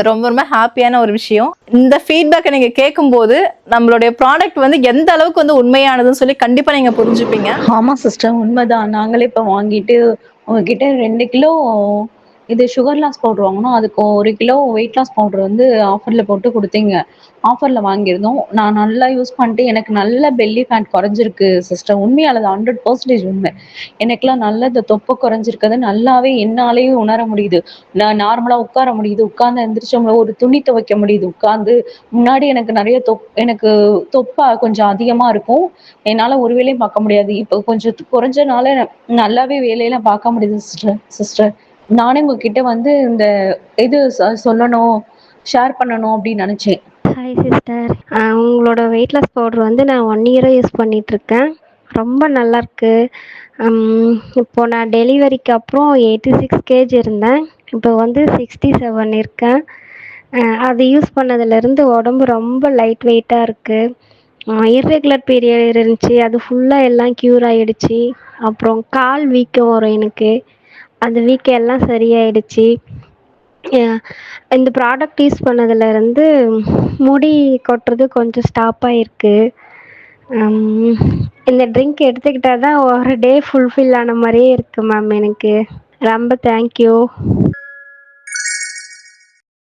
ரொம்ப ரொம்ப ஹாப்பியான ஒரு விஷயம். இந்த ஃபீட்பேக்க நீங்க கேட்கும்போது, நம்மளுடைய ப்ராடக்ட் வந்து எந்த அளவுக்கு வந்து உண்மையானதுன்னு சொல்லி கண்டிப்பா நீங்க புரிஞ்சுப்பீங்க. ஆமா சிஸ்டர், உண்மைதான். நாங்களே இப்ப வாங்கிட்டு உங்ககிட்ட 2 கிலோ இது சுகர் லாஸ் பவுடர் வாங்கினோம். அதுக்கு 1 கிலோ வெயிட் லாஸ் பவுடர் வந்து ஆஃபர்ல போட்டு குடுத்தீங்க. ஆஃபர்ல வாங்கியிருந்தோம். நான் நல்லா யூஸ் பண்ணிட்டு எனக்கு நல்ல பெல்லி ஃபேட் குறைஞ்சிருக்கு சிஸ்டர். உண்மையால அது 100% உண்மை. எனக்கெல்லாம் நல்ல இந்த தொப்பை குறைஞ்சிருக்கிறது நல்லாவே என்னாலேயும் உணர முடியுது. நான் நார்மலா உட்கார முடியுது. உட்கார்ந்து எந்திரிச்சோம்னா ஒரு துணி துவைக்க முடியுது உட்கார்ந்து. முன்னாடி எனக்கு நெறைய எனக்கு தொப்பை கொஞ்சம் அதிகமா இருக்கும். என்னால ஒரு வேலையும் பார்க்க முடியாது. இப்ப கொஞ்சம் குறைஞ்சனால நல்லாவே வேலையெல்லாம் பார்க்க முடியுது சிஸ்டர் சிஸ்டர். நானே உங்ககிட்ட வந்து இந்த இது சொல்லணும், ஷேர் பண்ணணும் அப்படின்னு நினைச்சேன். Hi sister. உங்களோட வெயிட் லாஸ் பவுடர் வந்து நான் 1 இயராக யூஸ் பண்ணிகிட்ருக்கேன். ரொம்ப நல்லாயிருக்கு. இப்போ நான் டெலிவரிக்கு அப்புறம் 86 கேஜி இருந்தேன். இப்போ வந்து 67 இருக்கேன். அது யூஸ் பண்ணதுலேருந்து உடம்பு ரொம்ப லைட் வெயிட்டாக இருக்குது. இர்ரெகுலர் பீரியட் இருந்துச்சு, அது ஃபுல்லாக எல்லாம் க்யூர் ஆகிடுச்சு. அப்புறம் கால் வீக்கம் வரும் எனக்கு, அந்த வீக்கம் எல்லாம் சரியாயிடுச்சு. இந்த ப்ராடக்ட் யூஸ் பண்ணதுலேருந்து முடி கொட்டுறது கொஞ்சம் ஸ்டாப் ஆகிருக்கு. இந்த ட்ரிங்க் எடுத்துக்கிட்டால் தான் ஒரு டே ஃபுல்ஃபில் ஆன மாதிரியே இருக்குது மேம் எனக்கு. ரொம்ப தேங்க்யூ.